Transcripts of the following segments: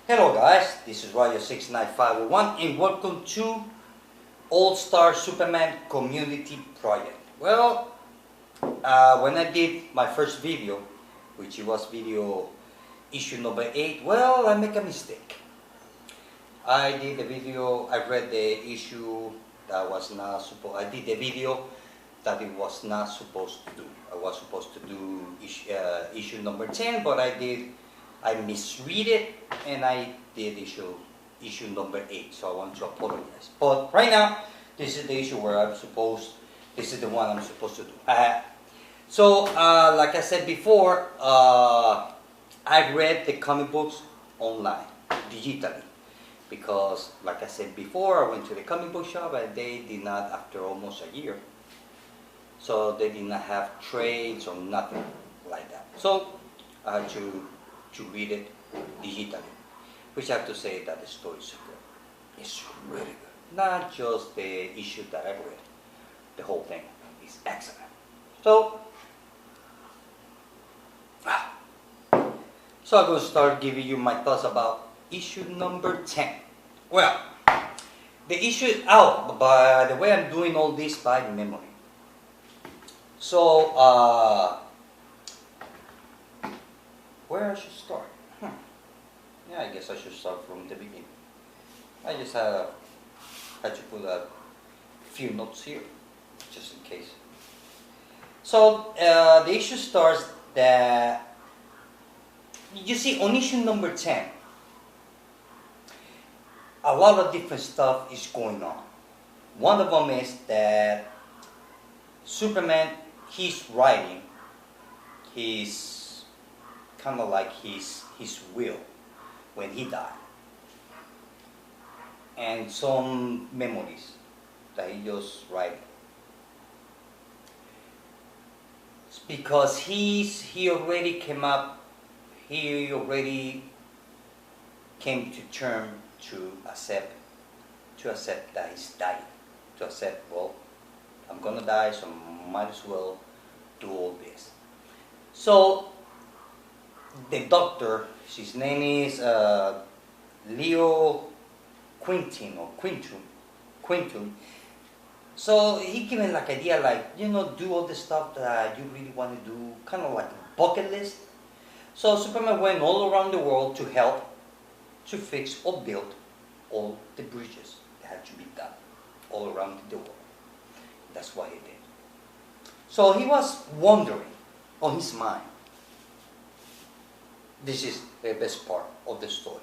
Hello guys, this is Roger69501 and welcome to All-Star Superman Community Project. Well, when I did my first video, which was video issue number 8, well, I make a mistake. I did the video, I read the issue that was not supposed, I did the video that it was not supposed to do. I was supposed to do issue number 10, but I misread it and I did issue number 8, so I want to apologize. But right now, this is the issue where this is the one I'm supposed to do. So, like I said before, I read the comic books online, digitally. Because, like I said before, I went to the comic book shop and they did not, after almost a year, so they did not have trades or nothing like that. So, I had to read it digitally, which I have to say that the story is good. It's really good. Not just the issue that I read. The whole thing is excellent. So I'm going to start giving you my thoughts about issue number 10. Well, the issue by the way, I'm doing all this by memory. So, where I should start? Yeah, I guess I should start from the beginning. I just had to put a few notes here, just in case. So, the issue starts that, you see, on issue number 10, a lot of different stuff is going on. One of them is that Superman, he's writing his, kind of like his will when he died. And some memories that he just writing. Because he already came to terms to accept that he's dying. To accept, well, I'm gonna die, so might as well do all this. So the doctor, his name is Leo Quintum. So he given like idea like, do all the stuff that you really want to do, kind of like a bucket list. So Superman went all around the world to help to fix or build all the bridges that had to be done all around the world. That's what he did. So he was wondering on his mind. This is the best part of the story.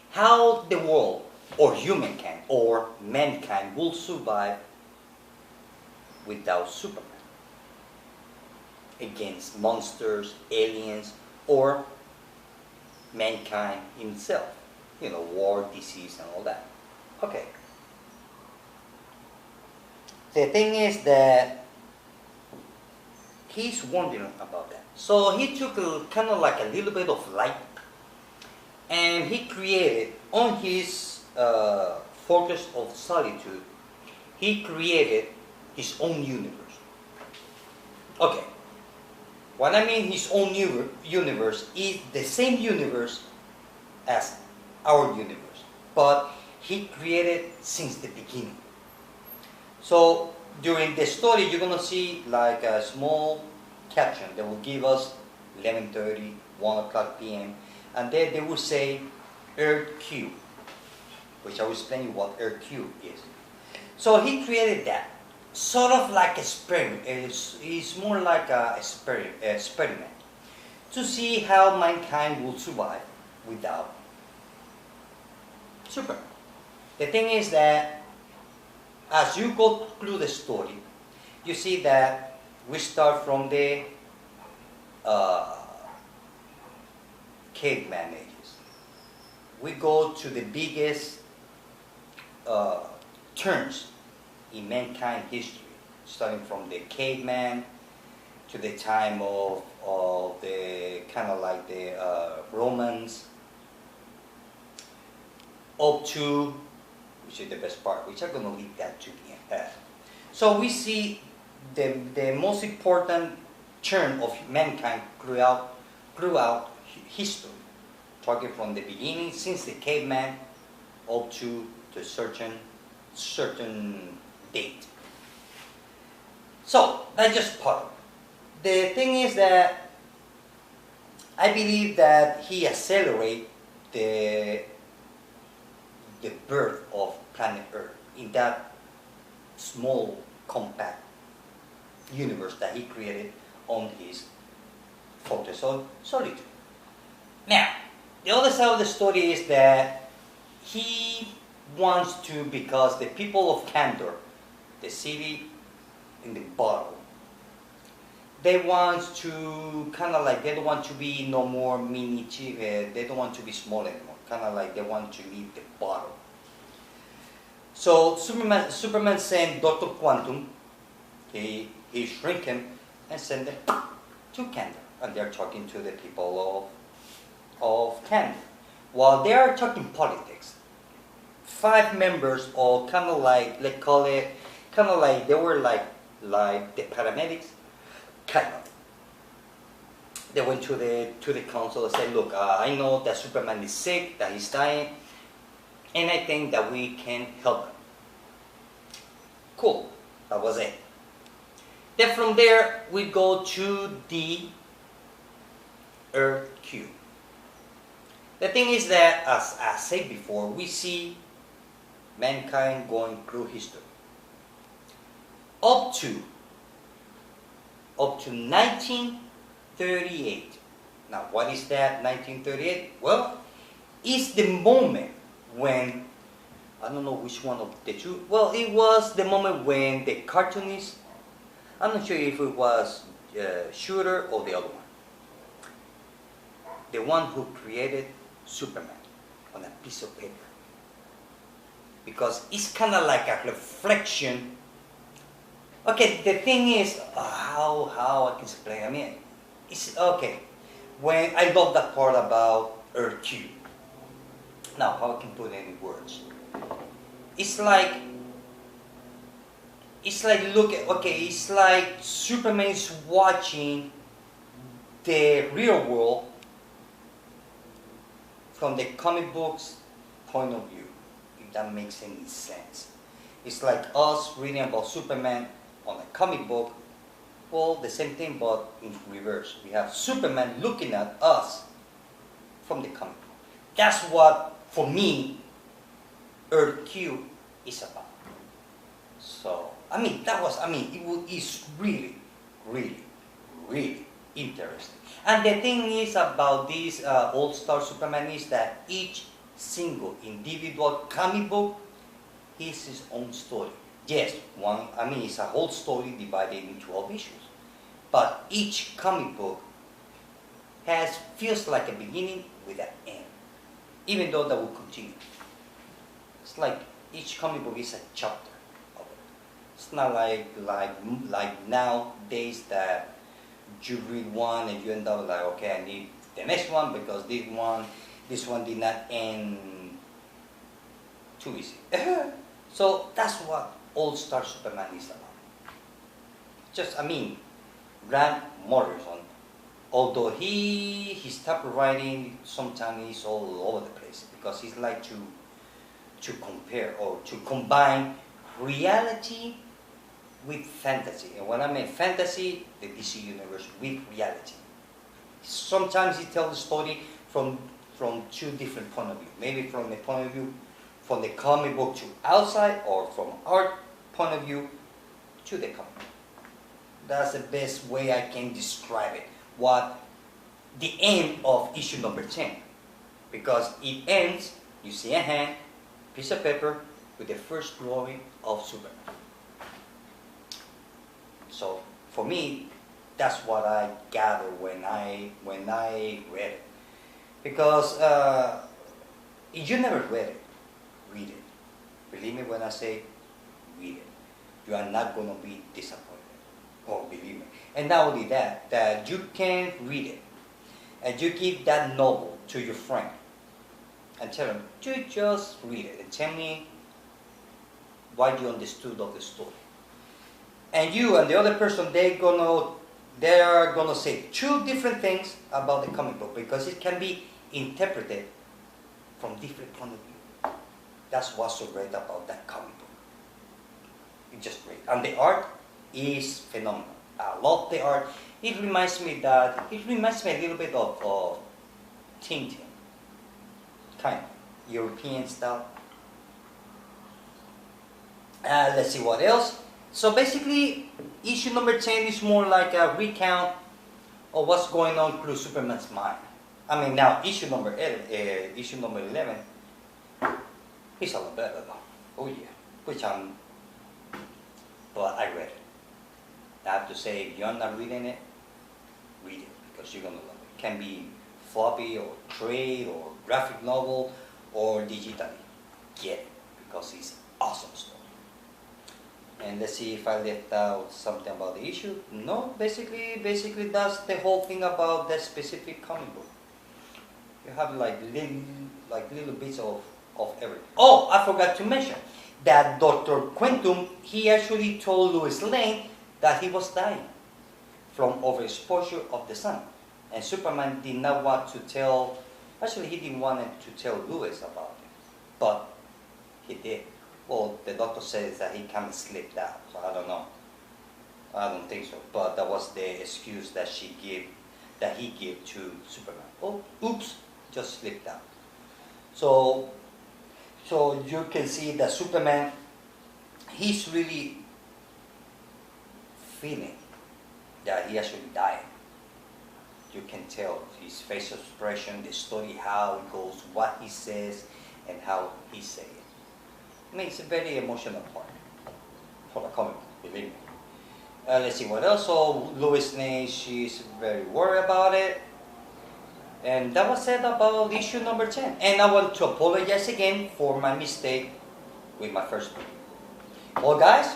How the world, or humankind, or mankind will survive without Superman. Against monsters, aliens, or mankind himself. War, disease, and all that. Okay. The thing is that he's wondering about that. So he took kind of like a little bit of light and he created on his Fortress of Solitude, he created his own universe. Okay. What I mean his own universe is the same universe as our universe, but he created since the beginning. So during the story, you're gonna see like a small caption that will give us 11:30, 1 o'clock p.m. and then they will say Earth Q, which I will explain you what Earth Q is. So he created that, sort of like experiment. It's more like a experiment to see how mankind will survive without Superman. The thing is that as you go through the story, you see that we start from the caveman ages. We go to the biggest turns in mankind history, starting from the caveman to the time of the kind of like the Romans, up to, which is the best part, which I'm going to leave that to the end. So we see the most important turn of mankind throughout history, talking from the beginning, since the caveman, up to the certain date. So that's just part of it. The thing is that I believe that he accelerated the birth of planet Earth in that small, compact universe that he created on his Fortress of Solitude. Now, the other side of the story is that he wants to, because the people of Kandor, the city in the bottle, they want to kind of like, they don't want to be no more they don't want to be small anymore. Kind of like they want to leave the bottle. So Superman sent Dr. Quantum, he shrink him and send them to Kandor. And they're talking to the people of Kandor. While they are talking politics, 5 members, or kind of like, let's call it, kind of like, they were like the paramedics, kind of. They went to the council and said, look, I know that Superman is sick, that he's dying, and I think that we can help him. Cool, that was it. Then from there, we go to the Earth Cube. The thing is that, as I said before, we see mankind going through history. Up to 1938. Now, what is that, 1938? Well, it's the moment when, I don't know which one of the two, well, it was the moment when the cartoonist, I'm not sure if it was Shooter or the other one, the one who created Superman on a piece of paper. Because it's kind of like a reflection. Okay, the thing is, how I can explain, I mean, it's, okay, when I love that part about Earth Cube. Now, how I can put it in words? It's like, look at, okay, it's like Superman is watching the real world from the comic book's point of view, if that makes any sense. It's like us reading about Superman on a comic book, well, the same thing, but in reverse. We have Superman looking at us from the comic book. That's what, for me, Earth Cube is about. So, I mean, it's really, really, really interesting. And the thing is about this All-Star Superman is that each single individual comic book is his own story. Yes, it's a whole story divided into 12 issues. But each comic book feels like a beginning with an end. Even though that will continue. It's like each comic book is a chapter of it. It's not like nowadays that you read one and you end up like, okay, I need the next one because this one did not end too easy. So that's what All-Star Superman is about. Grant Morrison, although his type of writing sometimes is all over the place because he's like to compare or to combine reality with fantasy. And when I mean fantasy, the DC universe with reality. Sometimes he tells the story from 2 different point of view. Maybe from the point of view from the comic book to outside, or from art point of view to the comic book. That's the best way I can describe it. What the end of issue number 10. Because it ends, you see a hand, piece of paper, with the first drawing of Superman. So for me, that's what I gathered when I read it. Because if you never read it, read it. Believe me when I say read it. You are not going to be disappointed. Oh, believe me. And not only that you can read it and you give that novel to your friend and tell him, you just read it and tell me what you understood of the story. And you and the other person, they are gonna say 2 different things about the comic book because it can be interpreted from different point of view. That's what's so great about that comic book. It's just great. And the art is phenomenal. I love the art. It reminds me a little bit of Tintin. Kind of European style. Let's see what else. So basically, issue number 10 is more like a recount of what's going on through Superman's mind. I mean, now issue number 11 is a lot better though. Oh yeah, but I read it. I have to say, if you're not reading it, read it because you're gonna love it. It can be floppy or trade or graphic novel or digitally. Get it because it's awesome story. And let's see if I left out something about the issue. No, basically that's the whole thing about that specific comic book. You have like little bits of everything. Oh, I forgot to mention that Dr. Quantum, he actually told Lois Lane that he was dying from overexposure of the sun. And Superman did not want to tell, actually he didn't want to tell Lois about it, but he did. Well, the doctor says that he kind of slipped out, so I don't know. I don't think so, but that was the excuse that he gave to Superman. Oh, oops, just slipped out. So you can see that Superman, he's really feeling that he actually died. You can tell his facial expression, the story, how it goes, what he says, and how he says it. I mean, it's a very emotional part for the comic, believe me. Let's see what else. So Lois Lane, she's very worried about it. And that was it about issue number 10. And I want to apologize again for my mistake with my first book. Well, guys,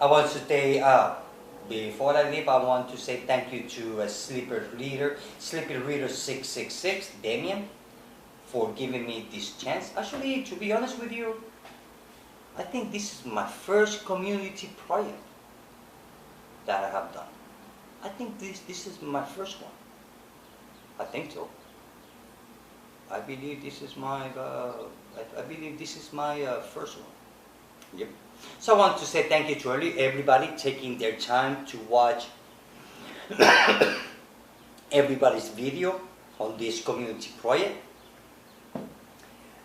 I want to say, before I leave, I want to say thank you to Sleeper Reader 666, Damien, for giving me this chance. Actually, to be honest with you, I think this is my first community project that I have done. I think this is my first one. I think so. I believe this is my first one. Yep. So I want to say thank you to everybody taking their time to watch everybody's video on this community project.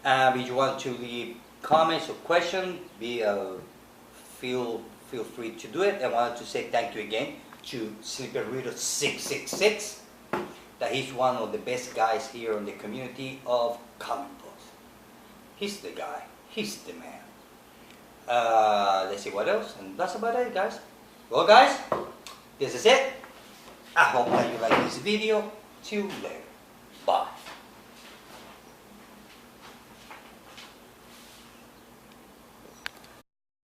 If you want to leave comments or questions, feel free to do it. I wanted to say thank you again to Sleeper Reader 666. That he's one of the best guys here in the community of comic books. He's the guy. He's the man. Let's see what else. And that's about it, guys. Well, guys, this is it. I hope that you like this video. Till later. Bye.